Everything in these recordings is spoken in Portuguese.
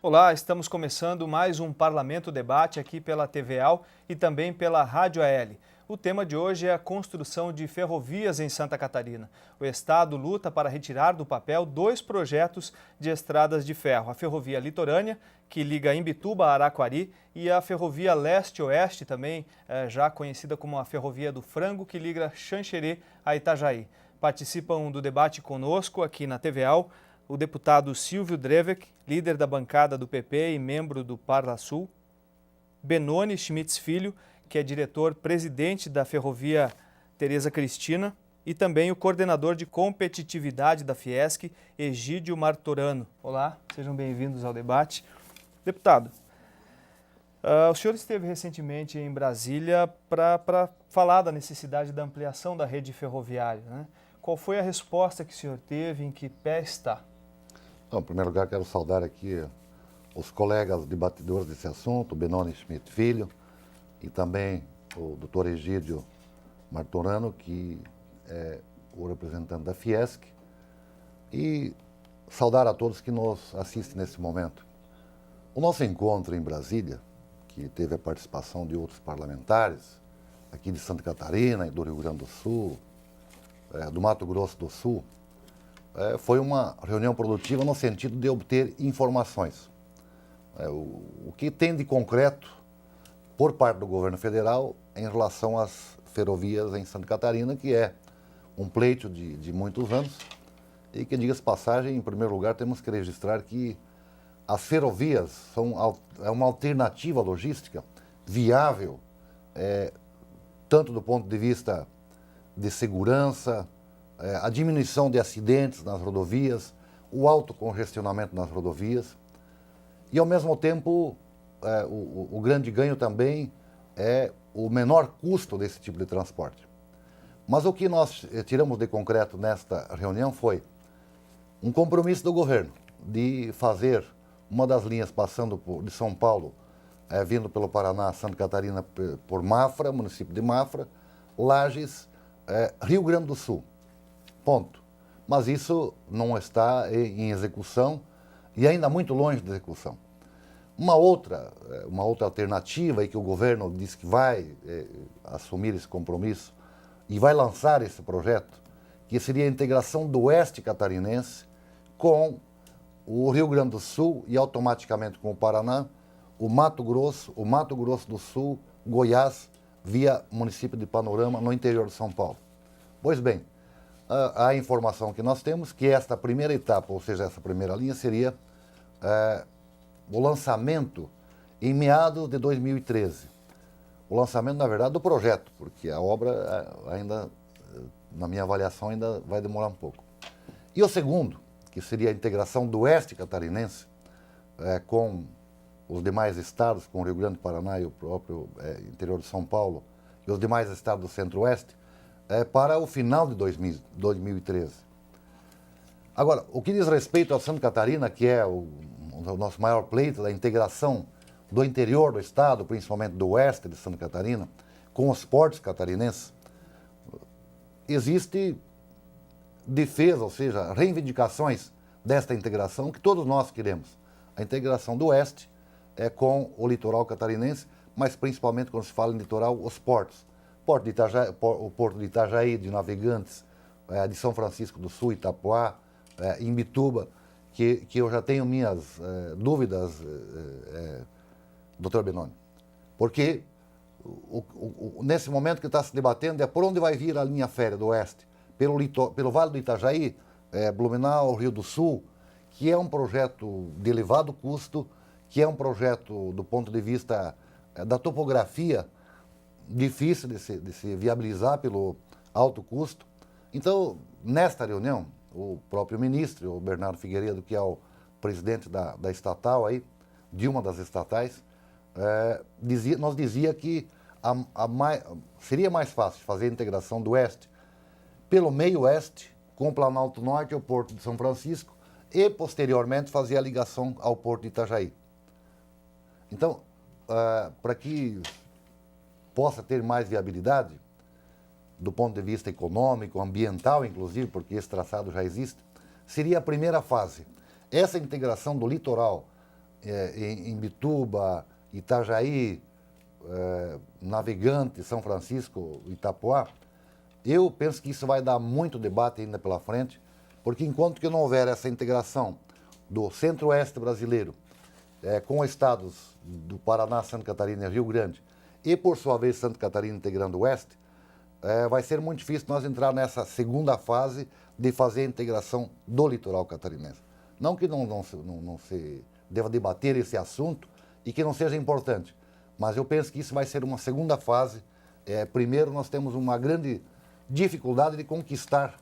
Olá, estamos começando mais um Parlamento Debate aqui pela TVAL e também pela Rádio AL. O tema de hoje é a construção de ferrovias em Santa Catarina. O Estado luta para retirar do papel dois projetos de estradas de ferro. A ferrovia litorânea, que liga Imbituba a Araquari, e a ferrovia leste-oeste, também já conhecida como a ferrovia do Frango, que liga Xanxerê a Itajaí. Participam do debate conosco aqui na TVAL o deputado Silvio Drevek, líder da bancada do PP e membro do Parlasul, Benoni Schmitz Filho, que é diretor-presidente da Ferrovia Tereza Cristina, e também o coordenador de competitividade da Fiesc, Egídio Martorano. Olá, sejam bem-vindos ao debate. Deputado, o senhor esteve recentemente em Brasília para falar da necessidade da ampliação da rede ferroviária, né? Qual foi a resposta que o senhor teve, em que pé está? Então, em primeiro lugar, quero saudar aqui os colegas debatedores desse assunto, Benoni Schmidt Filho, e também o doutor Egídio Martorano, que é o representante da Fiesc, e saudar a todos que nos assistem nesse momento. O nosso encontro em Brasília, que teve a participação de outros parlamentares, aqui de Santa Catarina e do Rio Grande do Sul, do Mato Grosso do Sul, foi uma reunião produtiva no sentido de obter informações. O que tem de concreto por parte do governo federal em relação às ferrovias em Santa Catarina, que é um pleito de muitos anos, e que, diga-se passagem, em primeiro lugar, temos que registrar que as ferrovias são uma alternativa logística viável, tanto do ponto de vista de segurança, a diminuição de acidentes nas rodovias, o alto congestionamento nas rodovias e, ao mesmo tempo, o grande ganho também é o menor custo desse tipo de transporte. Mas o que nós tiramos de concreto nesta reunião foi um compromisso do governo de fazer uma das linhas passando de São Paulo, vindo pelo Paraná, Santa Catarina, por Mafra, município de Mafra, Lages, Rio Grande do Sul. Ponto. Mas isso não está em execução e ainda muito longe de execução. Uma outra alternativa, e que o governo diz que vai assumir esse compromisso e vai lançar esse projeto, que seria a integração do oeste catarinense com o Rio Grande do Sul e automaticamente com o Paraná, o Mato Grosso do Sul, Goiás, via município de Panorama, no interior de São Paulo. Pois bem, a informação que nós temos que esta primeira etapa, ou seja, essa primeira linha, seria o lançamento em meados de 2013. O lançamento, na verdade, do projeto, porque a obra ainda, na minha avaliação, ainda vai demorar um pouco. E o segundo, que seria a integração do oeste catarinense com os demais estados, com o Rio Grande do Paraná e o próprio interior de São Paulo, e os demais estados do centro-oeste, para o final de 2013. Agora, o que diz respeito a Santa Catarina, que é o nosso maior pleito da integração do interior do estado, principalmente do oeste de Santa Catarina, com os portos catarinenses, existe defesa, ou seja, reivindicações desta integração que todos nós queremos. A integração do oeste com o litoral catarinense, mas principalmente quando se fala em litoral, os portos. O Porto de Itajaí, de Navegantes, de São Francisco do Sul, Itapuá, Imbituba, que eu já tenho minhas dúvidas, doutor Benoni. Porque nesse momento que está se debatendo é por onde vai vir a linha férrea do oeste. Pelo Vale do Itajaí, Blumenau, Rio do Sul, que é um projeto de elevado custo, que é um projeto do ponto de vista da topografia, difícil de se viabilizar pelo alto custo. Então, nesta reunião, o próprio ministro, o Bernardo Figueiredo, que é o presidente da estatal, aí, de uma das estatais, nos dizia que seria mais fácil fazer a integração do oeste pelo meio oeste, com o Planalto Norte e o Porto de São Francisco, e, posteriormente, fazer a ligação ao Porto de Itajaí. Então, para que possa ter mais viabilidade, do ponto de vista econômico, ambiental, inclusive, porque esse traçado já existe, seria a primeira fase. Essa integração do litoral em Imbituba, Itajaí, Navegante, São Francisco, Itapoá, eu penso que isso vai dar muito debate ainda pela frente, porque enquanto que não houver essa integração do centro-oeste brasileiro com estados do Paraná, Santa Catarina e Rio Grande, e por sua vez Santa Catarina integrando o oeste, vai ser muito difícil nós entrar nessa segunda fase de fazer a integração do litoral catarinense. Não que não se deva debater esse assunto e que não seja importante, mas eu penso que isso vai ser uma segunda fase. Primeiro, nós temos uma grande dificuldade de conquistar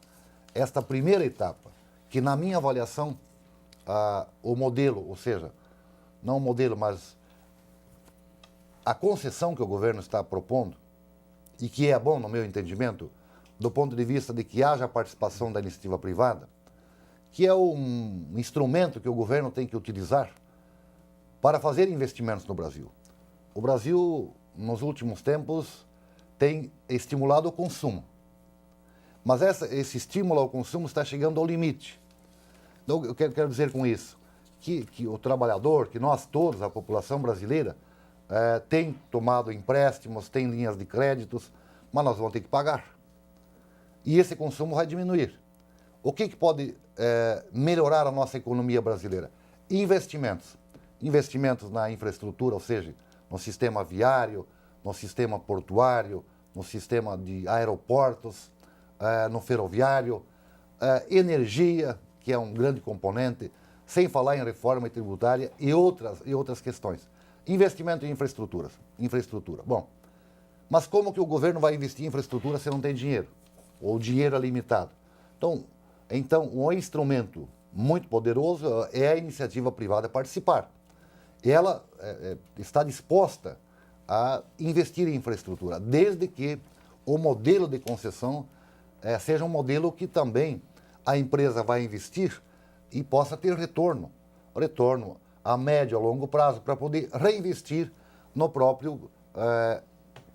esta primeira etapa, que na minha avaliação, o modelo, ou seja, não o modelo, mas a concessão que o governo está propondo, e que é bom, no meu entendimento, do ponto de vista de que haja a participação da iniciativa privada, que é um instrumento que o governo tem que utilizar para fazer investimentos no Brasil. O Brasil, nos últimos tempos, tem estimulado o consumo. Mas esse estímulo ao consumo está chegando ao limite. Então, eu quero dizer com isso que o trabalhador, que nós todos, a população brasileira, tem tomado empréstimos, tem linhas de créditos, mas nós vamos ter que pagar. E esse consumo vai diminuir. O que pode melhorar a nossa economia brasileira? Investimentos. Investimentos na infraestrutura, ou seja, no sistema viário, no sistema portuário, no sistema de aeroportos, no ferroviário, energia, que é um grande componente, sem falar em reforma tributária e outras questões. Investimento em infraestrutura. Bom, mas como que o governo vai investir em infraestrutura se não tem dinheiro? Ou o dinheiro é limitado? Então, um instrumento muito poderoso é a iniciativa privada participar. Ela está disposta a investir em infraestrutura, desde que o modelo de concessão seja um modelo que também a empresa vai investir e possa ter retorno a médio, a longo prazo, para poder reinvestir no próprio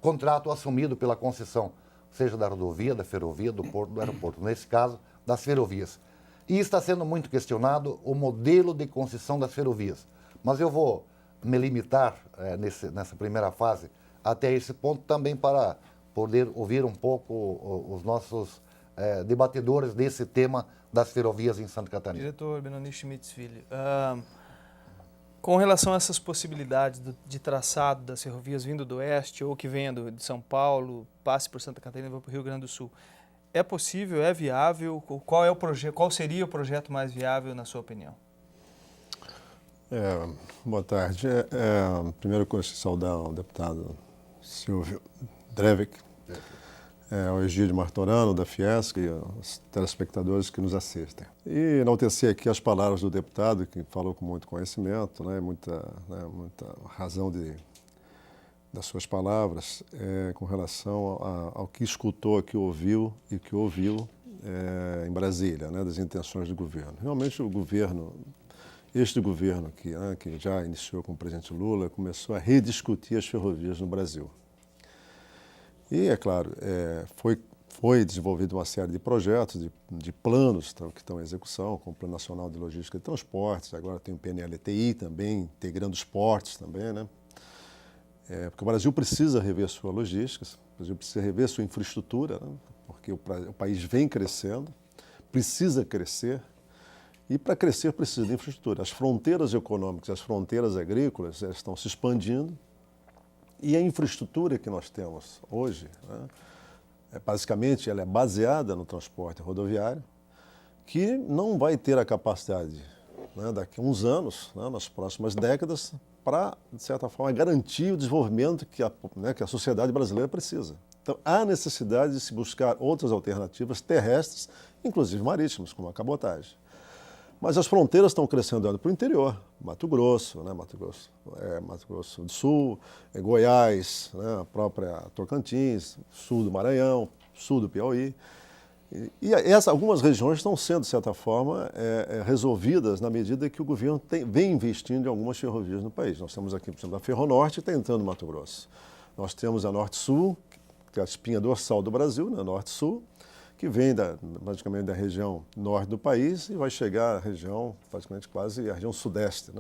contrato assumido pela concessão, seja da rodovia, da ferrovia, do porto, do aeroporto, nesse caso, das ferrovias. E está sendo muito questionado o modelo de concessão das ferrovias. Mas eu vou me limitar nessa primeira fase até esse ponto também para poder ouvir um pouco os nossos debatedores desse tema das ferrovias em Santa Catarina. Diretor Benoni Schmitz Filho, com relação a essas possibilidades de traçado das ferrovias vindo do oeste ou que venha de São Paulo, passe por Santa Catarina e vá para o Rio Grande do Sul, é possível, é viável? Qual seria o projeto mais viável, na sua opinião? Boa tarde. Primeiro, eu quero saudar o deputado Silvio Drevik, ao Egídio Martorano, da Fiesc, e os telespectadores que nos assistem. E enaltecer aqui as palavras do deputado, que falou com muito conhecimento, muita razão das suas palavras, com relação ao que escutou, que ouviu e que ouviu em Brasília, das intenções do governo. Realmente o governo, este governo que já iniciou com o presidente Lula, começou a rediscutir as ferrovias no Brasil. E, é claro, foi desenvolvida uma série de projetos, de planos que estão em execução, como o Plano Nacional de Logística e Transportes, agora tem o PNLTI também, integrando os portos também, porque o Brasil precisa rever sua logística, o Brasil precisa rever sua infraestrutura, porque o país vem crescendo, precisa crescer, e para crescer precisa de infraestrutura. As fronteiras econômicas, as fronteiras agrícolas, elas estão se expandindo, e a infraestrutura que nós temos hoje, basicamente, ela é baseada no transporte rodoviário, que não vai ter a capacidade, daqui a uns anos, nas próximas décadas, para, de certa forma, garantir o desenvolvimento que a sociedade brasileira precisa. Então, há necessidade de se buscar outras alternativas terrestres, inclusive marítimas, como a cabotagem. Mas as fronteiras estão crescendo para o interior, Mato Grosso, Mato Grosso do Sul, Goiás, a própria Tocantins, sul do Maranhão, sul do Piauí. E algumas regiões estão sendo, de certa forma, resolvidas na medida que o governo vem investindo em algumas ferrovias no país. Nós temos aqui, por exemplo, a Ferronorte, que está entrando no Mato Grosso. Nós temos a Norte-Sul, que é a espinha dorsal do Brasil, Norte-Sul, que vem praticamente da região norte do país e vai chegar à região, praticamente quase a região sudeste.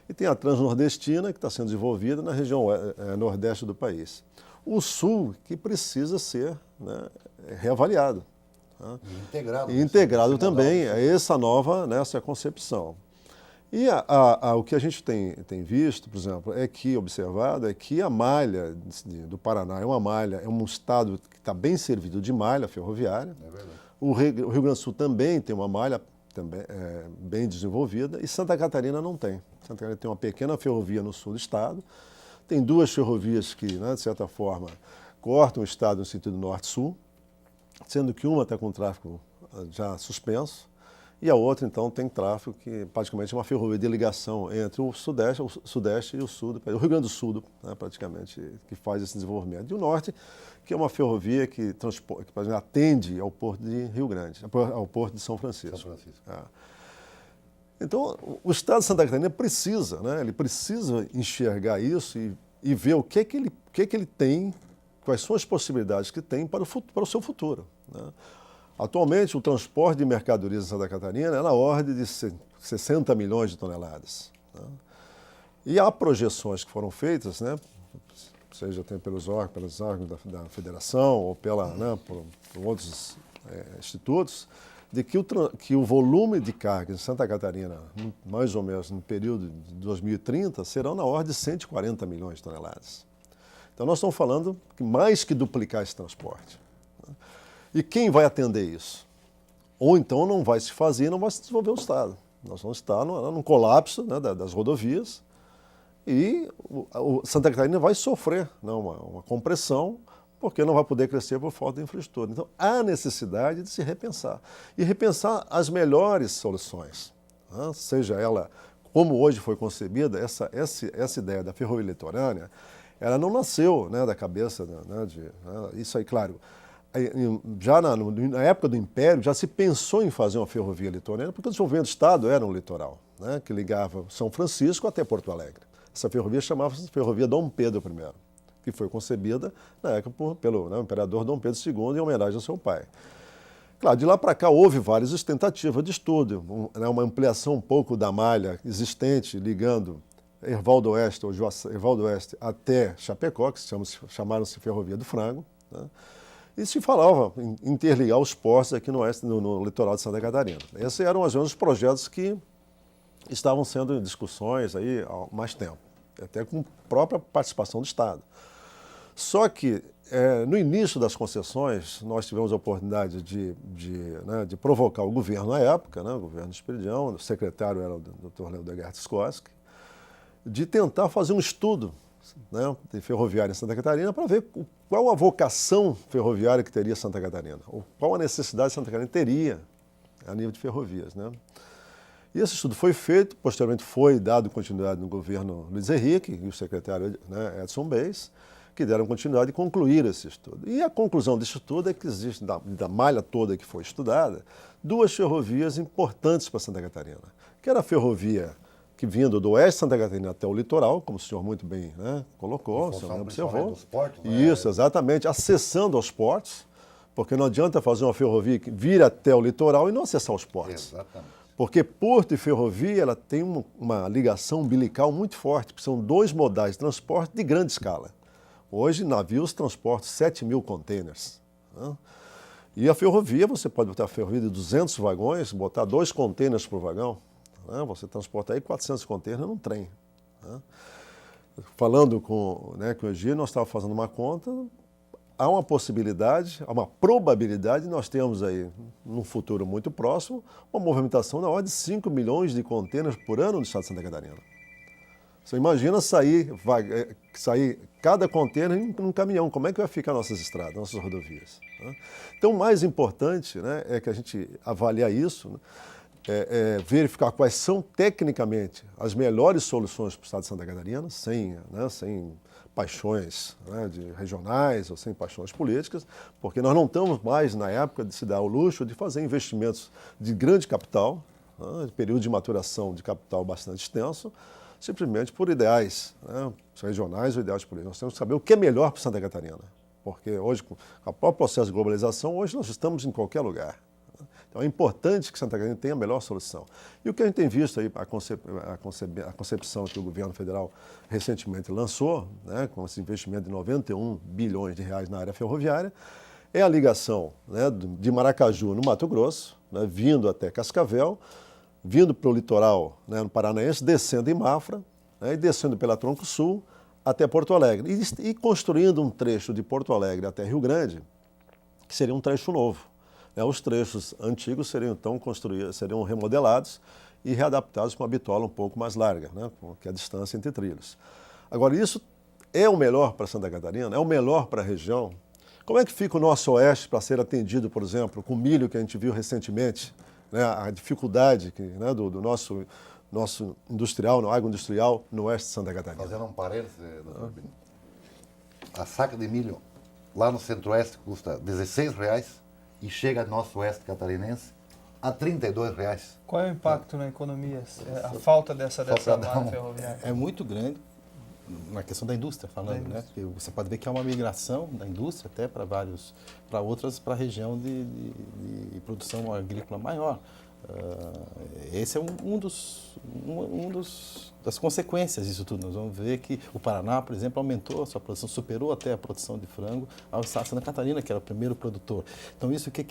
E tem a Transnordestina, que está sendo desenvolvida na região nordeste do país. O Sul, que precisa ser, né, reavaliado. Né? E integrado também a essa nova, né, essa concepção. E o que a gente tem visto, por exemplo, observado, é que a malha do Paraná é um estado que está bem servido de malha ferroviária. É verdade. O Rio Grande do Sul também tem uma malha também, bem desenvolvida, e Santa Catarina não tem. Santa Catarina tem uma pequena ferrovia no sul do estado, tem duas ferrovias que, né, de certa forma, cortam o estado no sentido norte-sul, sendo que uma está com o tráfego já suspenso, e a outra, então, tem tráfego que praticamente é uma ferrovia de ligação entre o sudeste e o sul do país. O Rio Grande do Sul, né, praticamente, que faz esse desenvolvimento. E o norte, que é uma ferrovia que atende ao Porto de Rio Grande, ao Porto de São Francisco. Então, o Estado de Santa Catarina precisa, né, ele precisa enxergar isso e ver o que ele tem, quais são as possibilidades que tem para o seu futuro. Né? Atualmente, o transporte de mercadorias em Santa Catarina é na ordem de 60 milhões de toneladas. Né? E há projeções que foram feitas, né, seja pelos órgãos da federação ou por outros institutos, de que o volume de carga em Santa Catarina, mais ou menos no período de 2030, serão na ordem de 140 milhões de toneladas. Então, nós estamos falando que mais que duplicar esse transporte. E quem vai atender isso? Ou então não vai se fazer, não vai se desenvolver o Estado. Nós vamos estar num colapso, né, das rodovias, e o Santa Catarina vai sofrer, né, uma compressão, porque não vai poder crescer por falta de infraestrutura. Então, há necessidade de se repensar. E repensar as melhores soluções. Né? Seja ela, como hoje foi concebida, essa ideia da ferrovia litorânea, ela não nasceu, né, da cabeça, né, isso aí, claro, já na época do Império, já se pensou em fazer uma ferrovia litorânea, porque o desenvolvimento do Estado era um litoral, né, que ligava São Francisco até Porto Alegre. Essa ferrovia chamava-se Ferrovia Dom Pedro I, que foi concebida na época pelo imperador Dom Pedro II em homenagem ao seu pai. Claro, de lá para cá houve várias tentativas de estudo, uma ampliação um pouco da malha existente, ligando Erval do Oeste até Chapecó, que chamaram-se Ferrovia do Frango, né? E se falava em interligar os portos aqui no litoral de Santa Catarina. Esses eram mais ou menos os projetos que estavam sendo em discussões aí há mais tempo, até com própria participação do Estado. Só que, no início das concessões, nós tivemos a oportunidade de provocar o governo na época, né, o governo Esperidião, o secretário era o Dr. Leodegard Skoski, de tentar fazer um estudo, né, de ferroviária em Santa Catarina para ver qual a vocação ferroviária que teria Santa Catarina, ou qual a necessidade que Santa Catarina teria a nível de ferrovias. Né? E esse estudo foi feito, posteriormente foi dado continuidade no governo Luiz Henrique e o secretário, né, Edson Beis, que deram continuidade e concluíram esse estudo. E a conclusão desse estudo é que existe, da malha toda que foi estudada, duas ferrovias importantes para Santa Catarina, que era a ferrovia que vindo do oeste de Santa Catarina até o litoral, como o senhor muito bem, né, colocou, o senhor observou. Dos portos, né? Isso, exatamente, acessando aos portos, porque não adianta fazer uma ferrovia que vir até o litoral e não acessar os portos. Exatamente. Porque porto e ferrovia ela tem uma ligação umbilical muito forte, porque são dois modais de transporte de grande escala. Hoje, navios transportam 7.000 containers. Né? E a ferrovia, você pode botar a ferrovia de 200 vagões, botar 2 containers por vagão. Né? Você transporta aí 400 containers num trem. Né? Falando com o Egídio, nós estávamos fazendo uma conta, há uma possibilidade, há uma probabilidade, nós temos aí, num futuro muito próximo, uma movimentação na ordem de 5 milhões de containers por ano no estado de Santa Catarina. Você imagina sair cada container num caminhão, como é que vai ficar nossas estradas, nossas rodovias? Né? Então, o mais importante, né, é que a gente avaliar isso, né, verificar quais são tecnicamente as melhores soluções para o estado de Santa Catarina, sem paixões, né, regionais ou sem paixões políticas, porque nós não estamos mais na época de se dar o luxo de fazer investimentos de grande capital, né, de período de maturação de capital bastante extenso, simplesmente por ideais, né, regionais ou ideais políticos. Nós temos que saber o que é melhor para Santa Catarina, porque hoje, com o próprio processo de globalização, hoje nós estamos em qualquer lugar. Então, Então é importante que Santa Catarina tenha a melhor solução. E o que a gente tem visto aí, a concepção que o governo federal recentemente lançou, né, com esse investimento de 91 bilhões de reais na área ferroviária, é a ligação, né, de Maracaju, no Mato Grosso, né, vindo até Cascavel, vindo para o litoral, né, no Paranaense, descendo em Mafra, né, e descendo pela Tronco Sul até Porto Alegre. E construindo um trecho de Porto Alegre até Rio Grande, que seria um trecho novo. Os trechos antigos seriam então seriam remodelados e readaptados para uma bitola um pouco mais larga, né, que é a distância entre trilhos. Agora, isso é o melhor para Santa Catarina? É o melhor para a região? Como é que fica o nosso oeste para ser atendido, por exemplo, com o milho que a gente viu recentemente, né, a dificuldade né, do nosso industrial, no agroindustrial no oeste de Santa Catarina? Fazendo um parênteses, doutor Bini. A saca de milho lá no centro-oeste custa R$16 e chega ao nosso oeste catarinense a R$32. Qual é o impacto na economia, a falta dessa malha ferroviária? É muito grande na questão da indústria, falando, né? Você pode ver que há uma migração da indústria até para outras, para a região de produção agrícola maior. Esse é das consequências disso tudo. Nós vamos ver que o Paraná, por exemplo, aumentou a sua produção, superou até a produção de frango ao estado de Santa Catarina, que era o primeiro produtor. Então, isso o que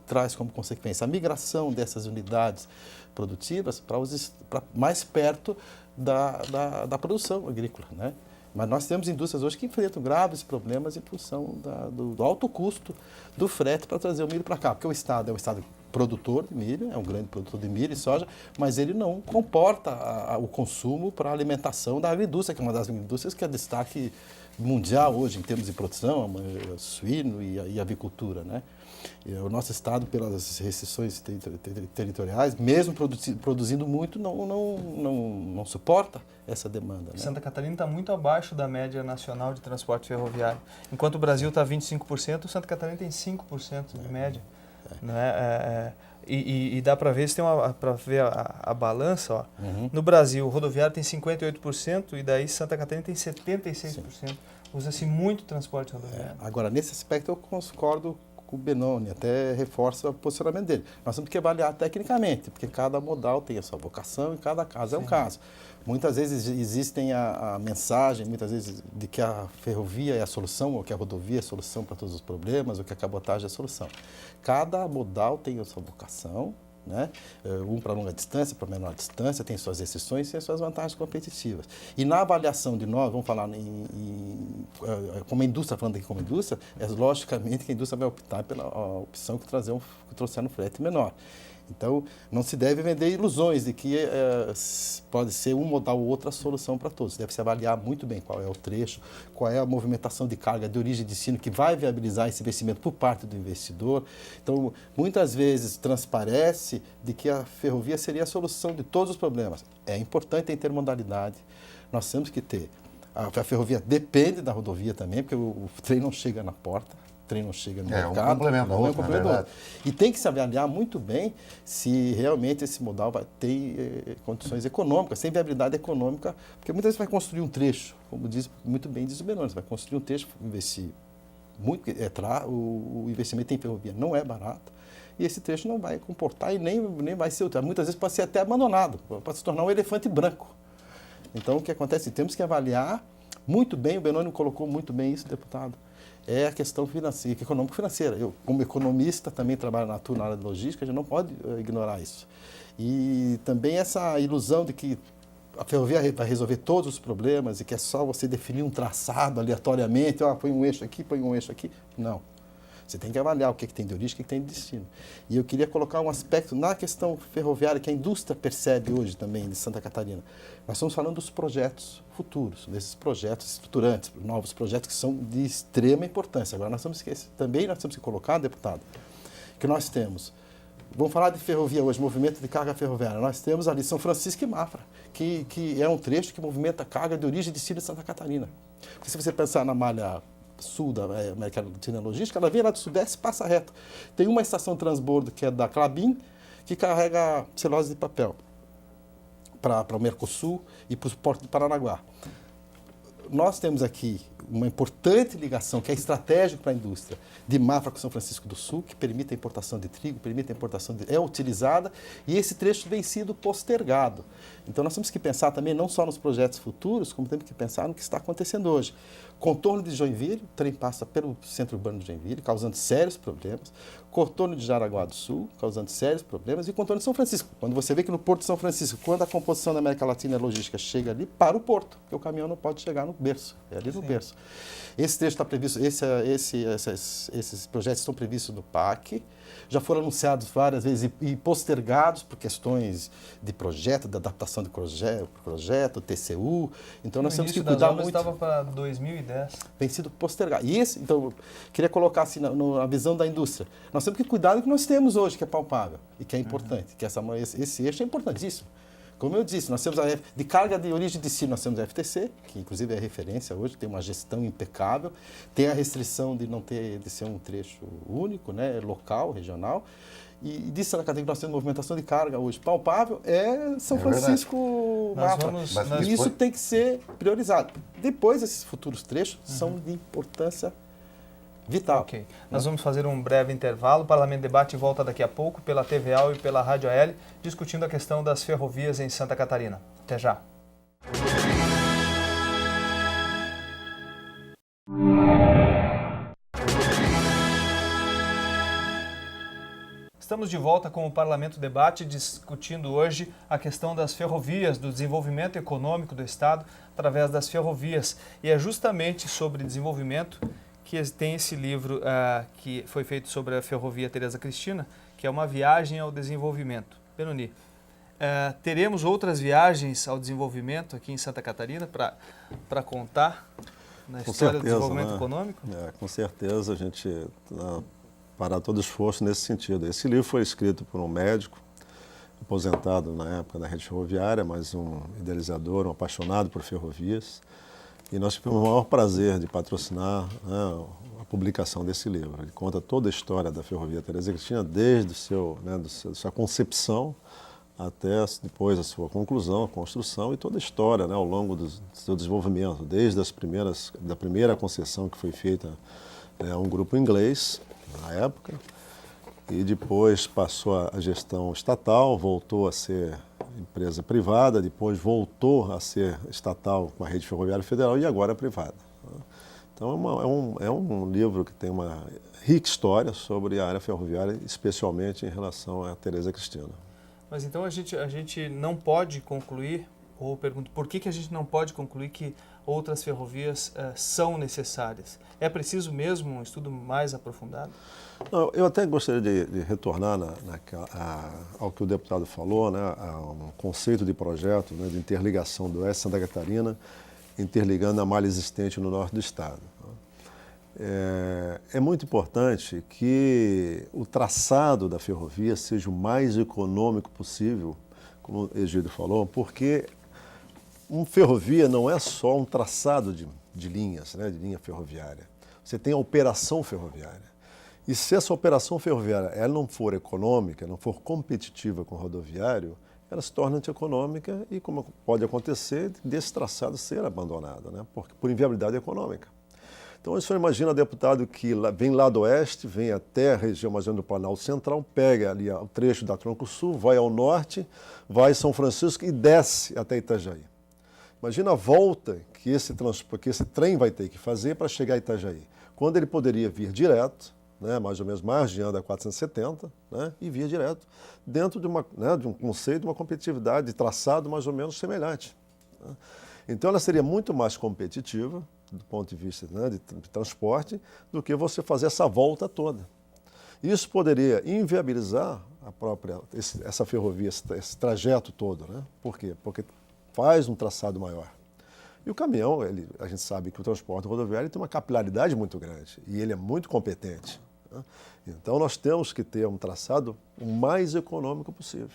traz como consequência? A migração dessas unidades produtivas para mais perto da produção agrícola, né? Mas nós temos indústrias hoje que enfrentam graves problemas em função do alto custo do frete para trazer o milho para cá, porque o estado é um estado produtor de milho, é um grande produtor de milho e soja, mas ele não comporta o consumo para a alimentação da agriindústria, que é uma das indústrias que é destaque mundial hoje em termos de produção, suíno e avicultura, né? E o nosso estado, pelas restrições territoriais, mesmo produzindo muito, não suporta essa demanda, né? Santa Catarina está muito abaixo da média nacional de transporte ferroviário. Enquanto o Brasil está 25%, Santa Catarina tem 5% de média. Né? E dá para ver, para ver a balança, ó. Uhum. No Brasil, o rodoviário tem 58% e daí Santa Catarina tem 76%. Usa-se muito transporte rodoviário. Agora, nesse aspecto eu concordo com o Benoni, até reforça o posicionamento dele. Nós temos que avaliar tecnicamente, porque cada modal tem a sua vocação e cada caso é um caso. Muitas vezes existem a mensagem, muitas vezes, de que a ferrovia é a solução, ou que a rodovia é a solução para todos os problemas, ou que a cabotagem é a solução. Cada modal tem a sua vocação, né? Um para longa distância, para menor distância, tem suas restrições e tem suas vantagens competitivas. E na avaliação de nós, vamos falar como a indústria, falando aqui como indústria, é logicamente que a indústria vai optar pela opção que trouxer no frete menor. Então, não se deve vender ilusões de que pode ser um modal ou outra solução para todos. Deve se avaliar muito bem qual é o trecho, qual é a movimentação de carga de origem e destino que vai viabilizar esse investimento por parte do investidor. Então, muitas vezes transparece de que a ferrovia seria a solução de todos os problemas. É importante a intermodalidade. Nós temos que ter. A ferrovia depende da rodovia também, porque o trem não chega na porta. O trem não chega no mercado. Um complemento ao outro, na verdade. E tem que se avaliar muito bem se realmente esse modal vai ter condições econômicas, sem viabilidade econômica, porque muitas vezes vai construir um trecho, como muito bem diz o Benoni, vai construir um trecho, investir muito, o investimento em ferrovia não é barato, e esse trecho não vai comportar e nem vai ser útil. Muitas vezes pode ser até abandonado, pode se tornar um elefante branco. Então, o que acontece? Temos que avaliar muito bem, o Benoni colocou muito bem isso, deputado, é a questão financeira, econômico-financeira. Eu, como economista, também trabalho na área de logística, a gente não pode ignorar isso. E também essa ilusão de que a ferrovia vai resolver todos os problemas e que é só você definir um traçado aleatoriamente, põe um eixo aqui, põe um eixo aqui. Não. Você tem que avaliar o que tem de origem e o que tem de destino. E eu queria colocar um aspecto na questão ferroviária que a indústria percebe hoje também de Santa Catarina. Nós estamos falando dos projetos futuros, desses projetos estruturantes, novos projetos que são de extrema importância. Agora, nós temos que colocar, deputado, que nós temos, vamos falar de ferrovia hoje, movimento de carga ferroviária. Nós temos ali São Francisco e Mafra, que é um trecho que movimenta carga de origem e destino de Santa Catarina. Porque se você pensar na malha sul da América Latina Logística, ela vem lá do sudeste e passa reto. Tem uma estação de transbordo que é da Klabin, que carrega celulose de papel para o Mercosul e para o Porto de Paranaguá. Nós temos aqui uma importante ligação, que é estratégica para a indústria, de Mafra com São Francisco do Sul, que permite a importação de trigo, permite a importação é utilizada, e esse trecho vem sido postergado. Então nós temos que pensar também não só nos projetos futuros, como temos que pensar no que está acontecendo hoje. Contorno de Joinville, o trem passa pelo centro urbano de Joinville, causando sérios problemas. Contorno de Jaraguá do Sul, causando sérios problemas. E contorno de São Francisco. Quando você vê que no Porto de São Francisco, quando a composição da América Latina e a logística chega ali, para o porto, porque o caminhão não pode chegar no berço, é ali no berço. Esse trecho está previsto, esses projetos estão previstos no PAC, já foram anunciados várias vezes e postergados por questões de projeto, de adaptação de projeto, TCU. Então nós temos que cuidar muito. Estava para 2010. Tem sido postergado. E esse, então, eu queria colocar assim na visão da indústria. Nós temos que cuidar do que nós temos hoje, que é palpável e que é importante, que esse eixo é importantíssimo. Como eu disse, nós temos de carga de origem e destino, nós temos a FTC, que inclusive é referência hoje, tem uma gestão impecável, tem a restrição de não ter, de ser um trecho único, né, local, regional, e disso na categoria nós temos movimentação de carga hoje palpável, é São Francisco Mafra. E isso tem que ser priorizado. Depois, esses futuros trechos são de importância vital. Ok. Nós vamos fazer um breve intervalo. O Parlamento Debate volta daqui a pouco pela TVAL e pela Rádio AL, discutindo a questão das ferrovias em Santa Catarina. Até já. Estamos de volta com o Parlamento Debate, discutindo hoje a questão das ferrovias, do desenvolvimento econômico do Estado através das ferrovias. E é justamente sobre desenvolvimento que tem esse livro que foi feito sobre a ferrovia Tereza Cristina, que é uma viagem ao desenvolvimento. Benoni, teremos outras viagens ao desemvolvimento aqui em Santa Catarina para contar na história do desenvolvimento econômico? Com certeza a gente parar todo esforço nesse sentido. Esse livro foi escrito por um médico, aposentado na época da rede ferroviária, mas um idealizador, um apaixonado por ferrovias. E nós tivemos o maior prazer de patrocinar a publicação desse livro. Ele conta toda a história da ferrovia Tereza Cristina, desde sua concepção até depois a sua conclusão, a construção e toda a história ao longo do seu desenvolvimento, desde da primeira concessão que foi feita a um grupo inglês, na época, e depois passou a gestão estatal, voltou a ser empresa privada, depois voltou a ser estatal com a Rede Ferroviária Federal e agora é privada. Então é um livro que tem uma rica história sobre a área ferroviária, especialmente em relação a Tereza Cristina. Mas então a gente não pode concluir, ou pergunto, por que a gente não pode concluir que outras ferrovias são necessárias? É preciso mesmo um estudo mais aprofundado? Não, eu até gostaria de retornar ao que o deputado falou, a um conceito de projeto de interligação do Oeste de Santa Catarina, interligando a malha existente no norte do estado. É muito importante que o traçado da ferrovia seja o mais econômico possível, como o Egídio falou, porque uma ferrovia não é só um traçado de linhas, de linha ferroviária. Você tem a operação ferroviária. E se essa operação ferroviária ela não for econômica, não for competitiva com o rodoviário, ela se torna antieconômica e, como pode acontecer, desse traçado ser abandonado, por inviabilidade econômica. Então, o senhor imagina deputado que vem lá do oeste, vem até a região mais ou menos do Planalto Central, pega ali o trecho da Tronco Sul, vai ao norte, vai a São Francisco e desce até Itajaí. Imagina a volta que esse trem vai ter que fazer para chegar a Itajaí, quando ele poderia vir direto, mais ou menos margeando a 470, e vir direto dentro de um conceito, de uma competitividade, de traçado mais ou menos semelhante. Então, ela seria muito mais competitiva, do ponto de vista de transporte, do que você fazer essa volta toda. Isso poderia inviabilizar essa ferrovia, esse trajeto todo. Por quê? Porque faz um traçado maior. E o caminhão, a gente sabe que o transporte rodoviário tem uma capilaridade muito grande e ele é muito competente. Então, nós temos que ter um traçado o mais econômico possível.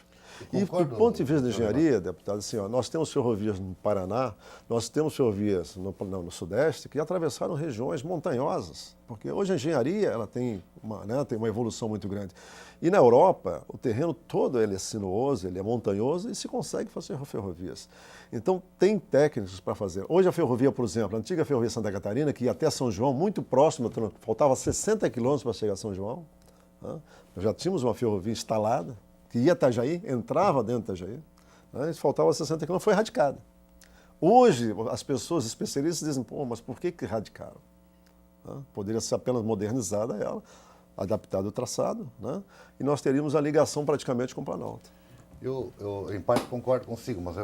E do ponto de vista da engenharia, deputado, assim, ó, nós temos ferrovias no Paraná, nós temos ferrovias no Sudeste que atravessaram regiões montanhosas, porque hoje a engenharia ela tem uma evolução muito grande. E na Europa, o terreno todo ele é sinuoso, ele é montanhoso e se consegue fazer ferrovias. Então, tem técnicos para fazer. Hoje a ferrovia, por exemplo, a antiga ferrovia Santa Catarina, que ia até São João, muito próximo, faltava 60 quilômetros para chegar a São João, né? Nós já tínhamos uma ferrovia instalada, que ia a Itajaí, entrava dentro de Itajaí, né? Faltava 60 quilômetros, foi radicada. Hoje, as pessoas especialistas dizem, pô, mas por que radicaram? Né? Poderia ser apenas modernizada ela, adaptado o traçado, né? E nós teríamos a ligação praticamente com o Planalto. Eu em parte concordo consigo, mas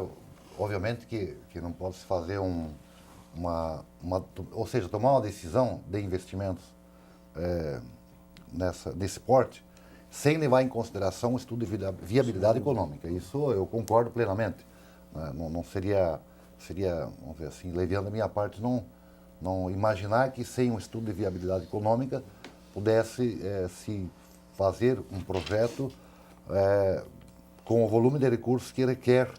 obviamente que não pode se fazer ou seja, tomar uma decisão de investimentos nesse porte sem levar em consideração o estudo de viabilidade econômica. Isso eu concordo plenamente. Não seria, vamos dizer assim, leviando da minha parte, não imaginar que sem um estudo de viabilidade econômica pudesse se fazer um projeto com o volume de recursos que requer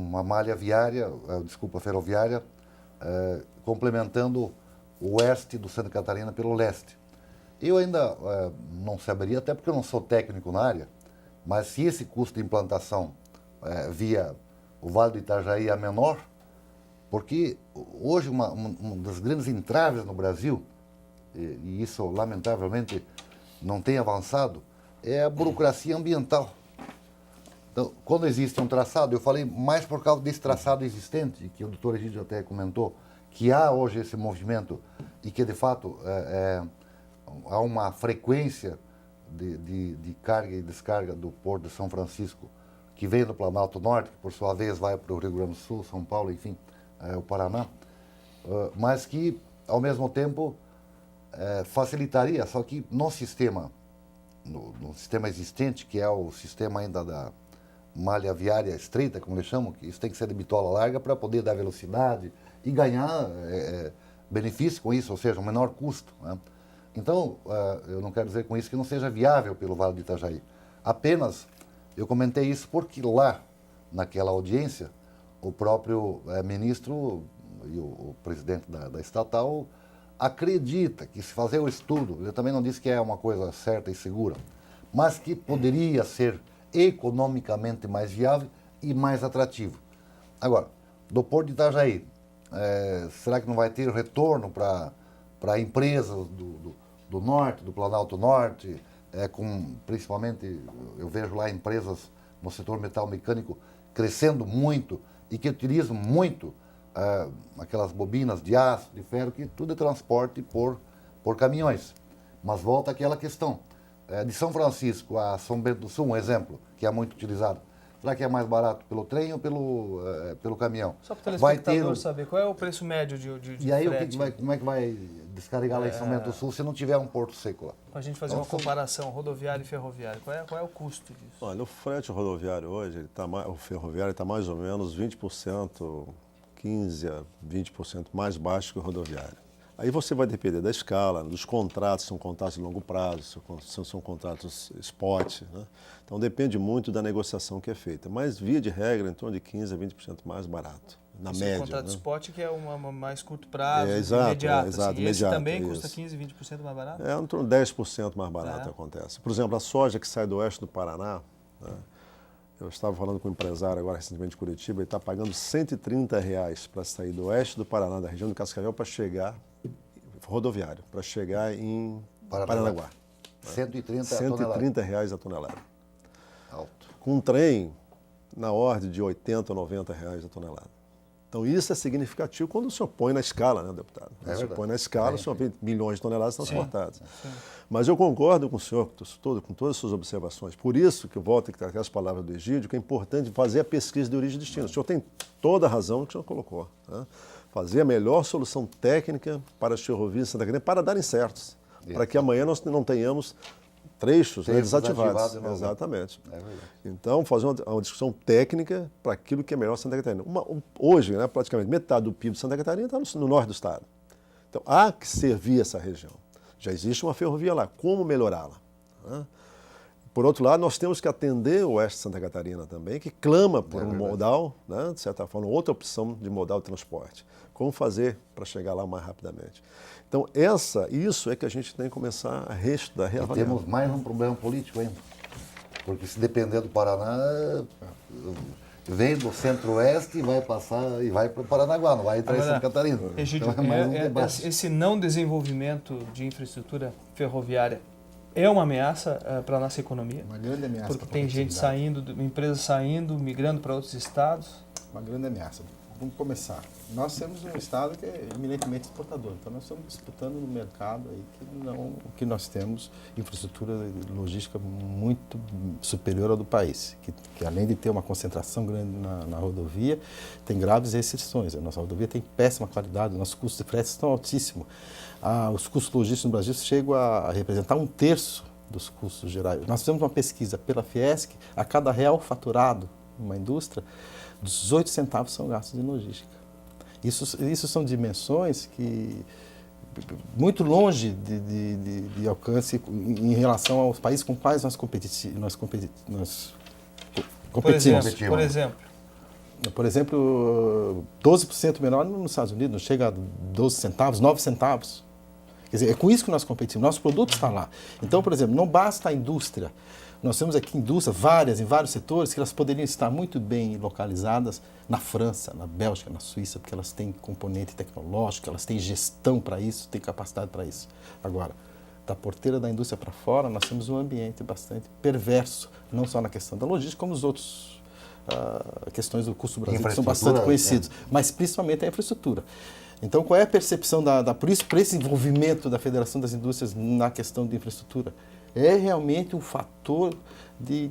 uma malha ferroviária, complementando o oeste do Santa Catarina pelo leste. Eu ainda não saberia, até porque eu não sou técnico na área, mas se esse custo de implantação via o Vale do Itajaí é menor, porque hoje uma das grandes entraves no Brasil, e isso lamentavelmente não tem avançado, é a burocracia ambiental. Então, quando existe um traçado, eu falei mais por causa desse traçado existente, que o doutor Egídio até comentou, que há hoje esse movimento e que de fato há uma frequência de carga e descarga do Porto de São Francisco que vem do Planalto Norte, que por sua vez vai para o Rio Grande do Sul, São Paulo, enfim, o Paraná, mas que ao mesmo tempo facilitaria, só que no sistema existente, que é o sistema ainda da malha viária estreita, como eles chamam, que isso tem que ser de bitola larga para poder dar velocidade e ganhar benefício com isso, ou seja, um menor custo, né? Então, eu não quero dizer com isso que não seja viável pelo Vale do Itajaí. Apenas, eu comentei isso porque lá, naquela audiência, o próprio ministro e o presidente da estatal acredita que se fazer o estudo, eu também não disse que é uma coisa certa e segura, mas que poderia ser economicamente mais viável e mais atrativo. Agora, do Porto de Itajaí, será que não vai ter retorno para empresas do norte, do Planalto Norte, principalmente, eu vejo lá empresas no setor metal mecânico crescendo muito e que utilizam muito aquelas bobinas de aço, de ferro, que tudo é transporte por caminhões. Mas volta àquela questão. De São Francisco a São Bento do Sul, um exemplo, que é muito utilizado. Será que é mais barato pelo trem ou pelo caminhão? Só para o telespectador saber, qual é o preço médio de E aí, frete? como é que vai descarregar lá em São Bento do Sul se não tiver um porto seco lá? Para a gente fazer uma comparação rodoviária e ferroviária, qual é o custo disso? Olha, o frete rodoviário hoje, o ferroviário está mais ou menos 20%, 15% a 20% mais baixo que o rodoviário. Aí você vai depender da escala, dos contratos, são contratos de longo prazo, são contratos spot, né? Então depende muito da negociação que é feita. Mas, via de regra, em torno de 15% a 20% mais barato, na média. O contrato spot que é uma mais curto prazo, exato, imediato. Exato, assim. imediato, esse também custa 15%, 20% mais barato? Em torno de 10% mais barato acontece. Por exemplo, a soja que sai do oeste do Paraná, né? Eu estava falando com um empresário agora recentemente de Curitiba, ele está pagando R$130 para sair do oeste do Paraná, da região de Cascavel, para chegar, rodoviário, para chegar em Paranaguá. 130 reais a tonelada. Alto. Com um trem, na ordem de 80 ou 90 reais a tonelada. Então isso é significativo quando o senhor põe na escala, né, deputado? Quando o senhor põe na escala, o senhor vê milhões de toneladas transportadas. Sim. Mas eu concordo com o senhor, com todas as suas observações. Por isso que eu volto a trazer as palavras do Egídio, que é importante fazer a pesquisa de origem e destino. O senhor tem toda a razão que o senhor colocou, né? Fazer a melhor solução técnica para as ferrovias de Santa Catarina para darem certos. Para que amanhã nós não tenhamos trechos desativados. Exatamente. Então, fazer uma discussão técnica para aquilo que é melhor Santa Catarina. Hoje, né, praticamente metade do PIB de Santa Catarina está no norte do estado. Então, há que servir essa região. Já existe uma ferrovia lá. Como melhorá-la? Né? Por outro lado, nós temos que atender o oeste de Santa Catarina também, que clama por um modal, né, de certa forma, outra opção de modal de transporte. Como fazer para chegar lá mais rapidamente? Então, isso é que a gente tem que começar a reestudar, reavaliar. E temos mais um problema político ainda. Porque se depender do Paraná, vem do centro-oeste e vai passar e vai para o Paranaguá, não vai entrar em Santa Catarina. Egídio, então é mais um debate. esse não desenvolvimento de infraestrutura ferroviária é uma ameaça para a nossa economia? Uma grande ameaça. Porque tem gente saindo, empresas saindo, migrando para outros estados? Uma grande ameaça. Vamos começar. Nós temos um estado que é eminentemente exportador, então nós estamos disputando no mercado aí que nós temos infraestrutura logística muito superior ao do país, que além de ter uma concentração grande na rodovia, tem graves restrições. A nossa rodovia tem péssima qualidade, nossos custos de frete estão altíssimos. Os custos logísticos no Brasil chegam a representar 1/3 dos custos gerais. Nós fizemos uma pesquisa pela Fiesc, a cada real faturado numa indústria, 18 centavos são gastos em logística. Isso são dimensões que muito longe de alcance em relação aos países com quais nós competimos. Por exemplo, 12% menor nos Estados Unidos, não chega a 12 centavos, 9 centavos. Quer dizer, é com isso que nós competimos, nosso produto está lá. Então, por exemplo, não basta a indústria. Nós temos aqui indústrias em vários setores que elas poderiam estar muito bem localizadas na França, na Bélgica, na Suíça, porque elas têm componente tecnológico, elas têm gestão para isso, têm capacidade para isso. Agora, da porteira da indústria para fora, nós temos um ambiente bastante perverso, não só na questão da logística, como nos outros questões do custo do Brasil, que são bastante conhecidos, mas principalmente a infraestrutura. Então, qual é a percepção por esse envolvimento da Federação das Indústrias na questão de infraestrutura? É realmente um fator de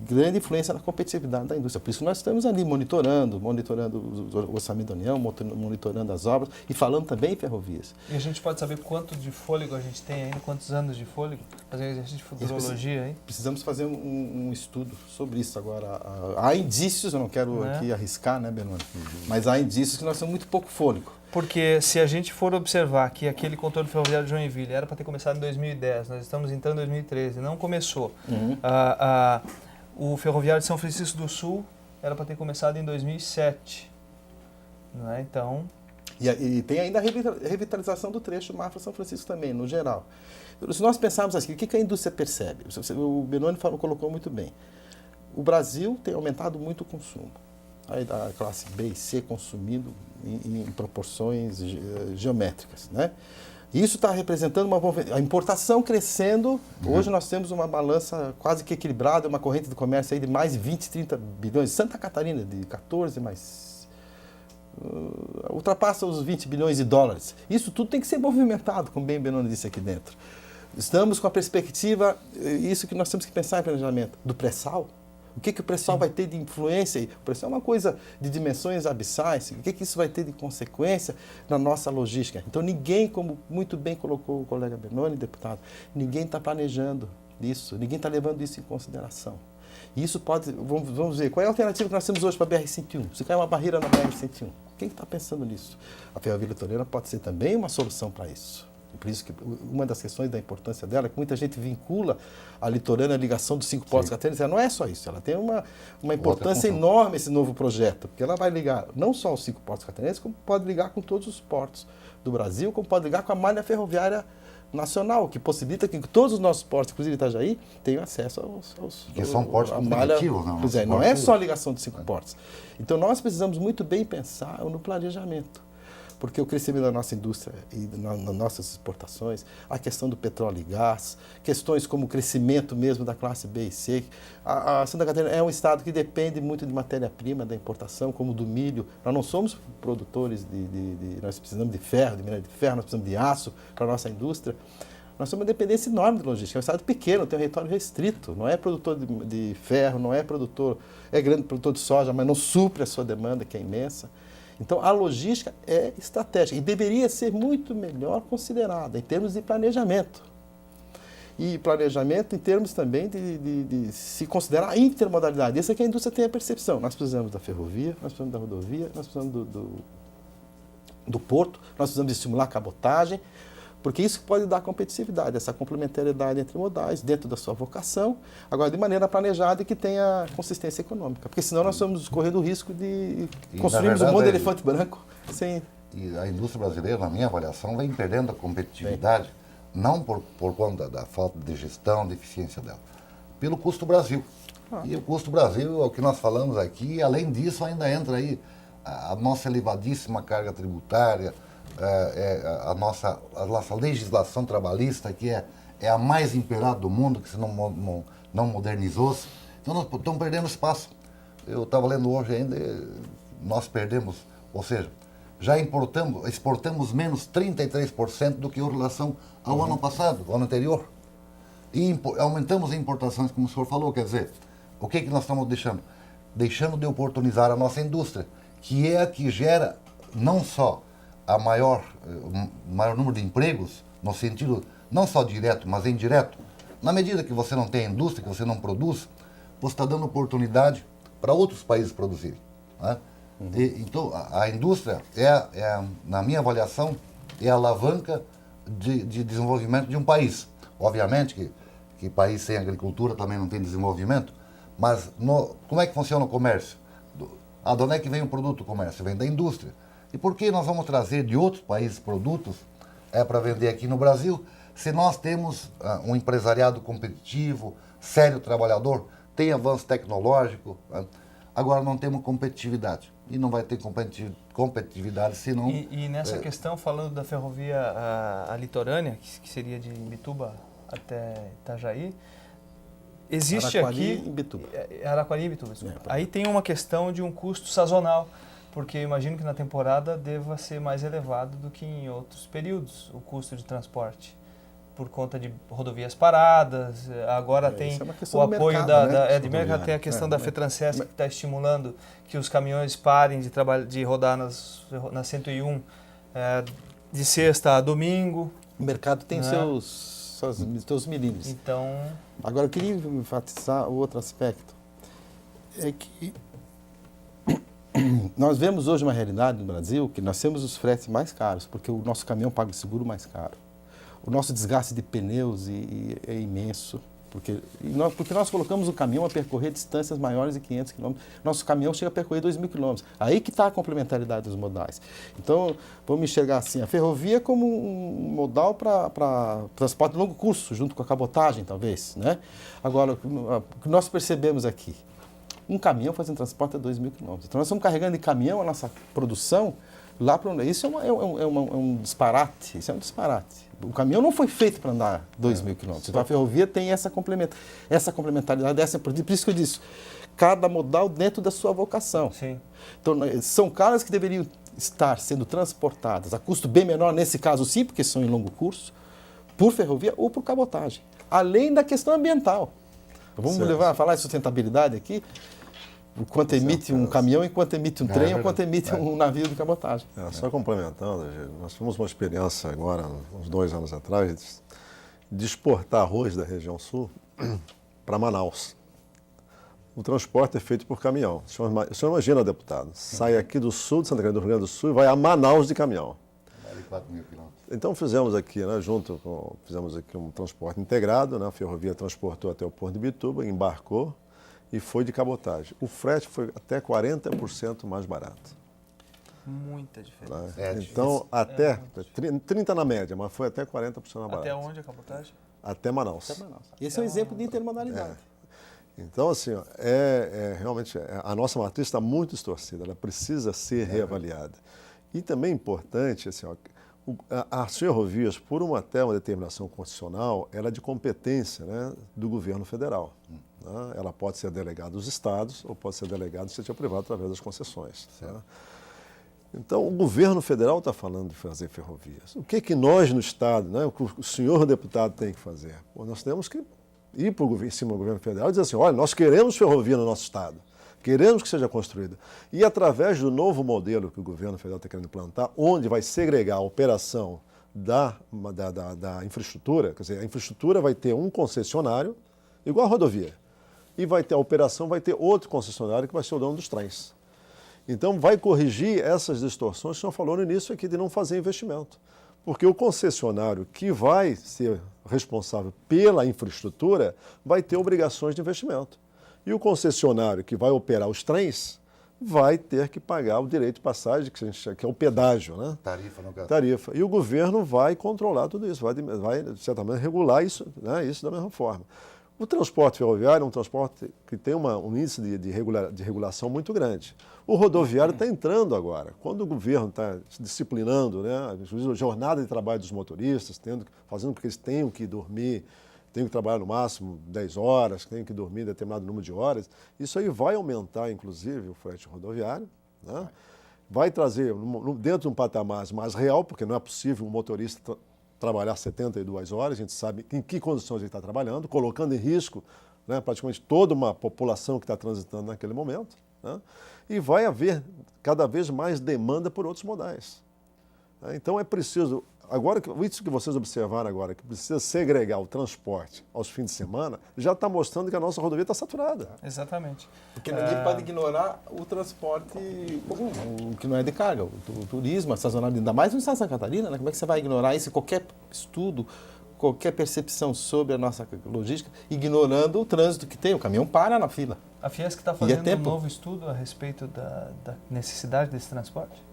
grande influência na competitividade da indústria. Por isso nós estamos ali monitorando o orçamento da União, monitorando as obras e falando também em ferrovias. E a gente pode saber quanto de fôlego a gente tem ainda, quantos anos de fôlego? Fazer um exercício de futurologia aí? Precisamos fazer um estudo sobre isso agora. Há indícios, eu não quero aqui arriscar, né, Benoni? Mas há indícios que nós temos muito pouco fôlego. Porque se a gente for observar que aquele contorno ferroviário de Joinville era para ter começado em 2010, nós estamos entrando em 2013, não começou. O ferroviário de São Francisco do Sul era para ter começado em 2007. Não é? Então... E tem ainda a revitalização do trecho Mafra-São Francisco também, no geral. Se nós pensarmos assim, o que a indústria percebe? O Benoni colocou muito bem. O Brasil tem aumentado muito o consumo. Aí da classe B e C consumindo em proporções geométricas, né? Isso está representando a importação crescendo. Hoje nós temos uma balança quase que equilibrada, uma corrente de comércio aí de mais de 20, 30 bilhões. Santa Catarina de 14, mas ultrapassa os 20 bilhões de dólares. Isso tudo tem que ser movimentado, como bem o Benoni disse aqui dentro. Estamos com a perspectiva, isso que nós temos que pensar em planejamento, do pré-sal. O que o pré-sal vai ter de influência? O pré-sal é uma coisa de dimensões abissais. O que isso vai ter de consequência na nossa logística? Então, ninguém, como muito bem colocou o colega Benoni, deputado, ninguém está planejando isso, ninguém está levando isso em consideração. E isso pode, vamos ver, qual é a alternativa que nós temos hoje para a BR-101? Se cai uma barreira na BR-101, quem está pensando nisso? A Ferrovia Litorânea pode ser também uma solução para isso. Por isso que uma das questões da importância dela é que muita gente vincula a litorânea à ligação dos 5 portos catarinenses. Ela não é só isso, ela tem uma importância enorme esse novo projeto, porque ela vai ligar não só os 5 portos catarinenses, como pode ligar com todos os portos do Brasil, como pode ligar com a malha ferroviária nacional, que possibilita que todos os nossos portos, inclusive Itajaí, tenham acesso aos que são portos competitivos, não? Pois é, não é só a ligação dos 5 portos. Então nós precisamos muito bem pensar no planejamento. Porque o crescimento da nossa indústria e nas nossas exportações, a questão do petróleo e gás, questões como o crescimento mesmo da classe B e C. A Santa Catarina é um estado que depende muito de matéria-prima da importação, como do milho. Nós não somos produtores nós precisamos de ferro, de minério de ferro, nós precisamos de aço para a nossa indústria. Nós temos uma dependência enorme de logística. É um estado pequeno, tem um território restrito, não é produtor de ferro, não é grande produtor de soja, mas não supre a sua demanda, que é imensa. Então, a logística é estratégica e deveria ser muito melhor considerada em termos de planejamento. E planejamento em termos também de se considerar a intermodalidade. Isso é que a indústria tem a percepção. Nós precisamos da ferrovia, nós precisamos da rodovia, nós precisamos do porto, nós precisamos de estimular a cabotagem. Porque isso pode dar competitividade, essa complementariedade entre modais, dentro da sua vocação, agora de maneira planejada e que tenha consistência econômica. Porque senão nós estamos correndo o risco de construirmos um monte de elefante branco sem... E a indústria brasileira, na minha avaliação, vem perdendo a competitividade, não por conta da falta de gestão, de eficiência dela, pelo custo Brasil. E o custo Brasil, é o que nós falamos aqui, e além disso ainda entra aí a nossa elevadíssima carga tributária, a nossa legislação trabalhista, que é a mais imperada do mundo, que se não modernizou-se. Então nós estamos perdendo espaço. Eu estava lendo hoje ainda, nós perdemos, ou seja, já exportamos menos 33% do que em relação ao ano passado, ao ano anterior. E aumentamos as importações, como o senhor falou, quer dizer, o que nós estamos deixando? Deixando de oportunizar a nossa indústria, que é a que gera não só o maior número de empregos, no sentido não só direto, mas indireto. Na medida que você não tem indústria, que você não produz, você está dando oportunidade para outros países produzirem. Né? Então, a indústria, na minha avaliação, é a alavanca de desenvolvimento de um país. Obviamente que país sem agricultura também não tem desenvolvimento, mas como é que funciona o comércio? De onde é que vem o produto do comércio? Vem da indústria. E por que nós vamos trazer de outros países produtos para vender aqui no Brasil, se nós temos um empresariado competitivo, sério trabalhador, tem avanço tecnológico, agora não temos competitividade. E não vai ter competitividade se não... E nessa questão, falando da ferrovia a litorânea, que seria de Imbituba até Itajaí, existe Araquari aqui... e Imbituba. Araquari e Imbituba, desculpa. Aí tem uma questão de um custo sazonal, porque eu imagino que na temporada deva ser mais elevado do que em outros períodos, o custo de transporte, por conta de rodovias paradas. Agora tem o apoio mercado, tem a questão da FETRANSESC, que está estimulando que os caminhões parem de rodar na 101 de sexta a domingo. O mercado tem seus milímetros. Então... Agora, eu queria enfatizar o outro aspecto. É que nós vemos hoje uma realidade no Brasil que nós temos os fretes mais caros, porque o nosso caminhão paga o seguro mais caro. O nosso desgaste de pneus é imenso, porque nós colocamos o caminhão a percorrer distâncias maiores de 500 km. Nosso caminhão chega a percorrer 2.000 km. Aí que está a complementaridade dos modais. Então, vamos enxergar assim, a ferrovia como um modal para transporte de longo curso, junto com a cabotagem, talvez. Né? Agora, o que nós percebemos aqui, um caminhão fazendo transporte a 2.000 km. Então, nós estamos carregando de caminhão a nossa produção lá para onde? Isso é um disparate. Isso é um disparate. O caminhão não foi feito para andar 2.000 km. Então, a ferrovia tem essa complementaridade, por isso que eu disse, cada modal dentro da sua vocação. Sim. Então, são cargas que deveriam estar sendo transportadas a custo bem menor, nesse caso sim, porque são em longo curso, por ferrovia ou por cabotagem. Além da questão ambiental. Vamos falar de sustentabilidade aqui? O quanto emite um caminhão e quanto emite um trem ou quanto emite um navio de cabotagem. Só complementando, nós tivemos uma experiência agora, uns 2 anos atrás, de exportar arroz da região sul para Manaus. O transporte é feito por caminhão. O senhor imagina, deputado, sai aqui do sul de Santa Catarina, do Rio Grande do Sul, e vai a Manaus de caminhão. 4.000 quilômetros. Então fizemos aqui, né, fizemos aqui um transporte integrado, né, a ferrovia transportou até o Porto de Imbituba, embarcou, e foi de cabotagem. O frete foi até 40% mais barato. Muita diferença. Então, até 30% na média, mas foi até 40% mais barato. Até onde a cabotagem? Até Manaus. Esse é um exemplo de intermodalidade. Então, assim, realmente, a nossa matriz está muito distorcida, ela precisa ser reavaliada. E também é importante, assim, as ferrovias, por até uma determinação constitucional, ela é de competência, né, do governo federal. Né? Ela pode ser delegada dos estados ou pode ser delegada do setor privado através das concessões. Né? Então, o governo federal está falando de fazer ferrovias. O que nós no estado, né, o senhor deputado tem que fazer? Nós temos que ir em cima do governo federal e dizer assim, olha, nós queremos ferrovia no nosso estado. Queremos que seja construída. E através do novo modelo que o governo federal está querendo implantar, onde vai segregar a operação da infraestrutura, quer dizer, a infraestrutura vai ter um concessionário, igual a rodovia, e a operação vai ter outro concessionário que vai ser o dono dos trens. Então, vai corrigir essas distorções que o senhor falou no início aqui, de não fazer investimento. Porque o concessionário que vai ser responsável pela infraestrutura vai ter obrigações de investimento. E o concessionário que vai operar os trens vai ter que pagar o direito de passagem, que é o pedágio, né? Tarifa, no caso. Tarifa. E o governo vai controlar tudo isso, vai certamente regular isso, né, isso da mesma forma. O transporte ferroviário é um transporte que tem um índice de regulação muito grande. O rodoviário está entrando agora. Quando o governo está se disciplinando, né, a jornada de trabalho dos motoristas, fazendo com que eles tenham que dormir, tenham que trabalhar no máximo 10 horas, tenham que dormir determinado número de horas, isso aí vai aumentar, inclusive, o frete rodoviário, né? Vai trazer, dentro de um patamar mais real, porque não é possível um motorista trabalhar 72 horas, a gente sabe em que condições ele está trabalhando, colocando em risco, né, praticamente toda uma população que está transitando naquele momento, né? E vai haver cada vez mais demanda por outros modais. Né? Então é preciso, agora, isso que vocês observaram agora, que precisa segregar o transporte aos fins de semana, já está mostrando que a nossa rodovia está saturada. Exatamente. Porque ninguém pode ignorar o transporte comum, o que não é de carga, o turismo, a sazonalidade, ainda mais no estado de Santa Catarina, né? Como é que você vai ignorar isso? Qualquer estudo, qualquer percepção sobre a nossa logística, ignorando o trânsito que tem, o caminhão para na fila. A Fiesc está fazendo um novo estudo a respeito da necessidade desse transporte?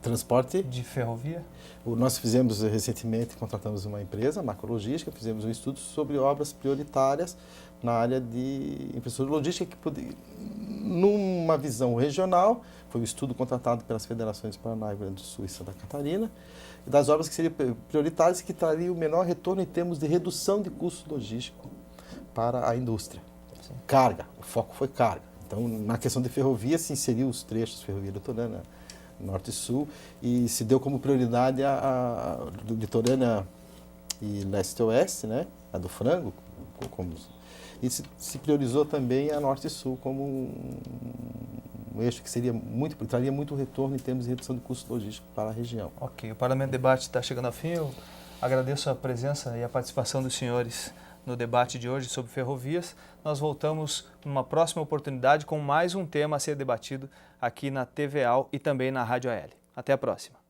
Transporte de ferrovia? Nós fizemos recentemente, contratamos uma empresa, a Macrologística, fizemos um estudo sobre obras prioritárias na área de infraestrutura logística, que numa visão regional, foi um estudo contratado pelas federações Paraná, Rio Grande do Sul e Santa Catarina, das obras que seriam prioritárias e que trariam o menor retorno em termos de redução de custo logístico para a indústria. Sim. Carga, o foco foi carga. Então, na questão de ferrovia, se inseriu os trechos ferrovia litorânea, Norte e Sul, e se deu como prioridade a litorânea e leste-oeste, né? A do frango, e se priorizou também a Norte e Sul como um eixo que traria muito retorno em termos de redução de custo logístico para a região. Ok, o Parlamento Debate está chegando ao fim. Eu agradeço a presença e a participação dos senhores no debate de hoje sobre ferrovias. Nós voltamos numa próxima oportunidade com mais um tema a ser debatido aqui na TVAL e também na Rádio AL. Até a próxima.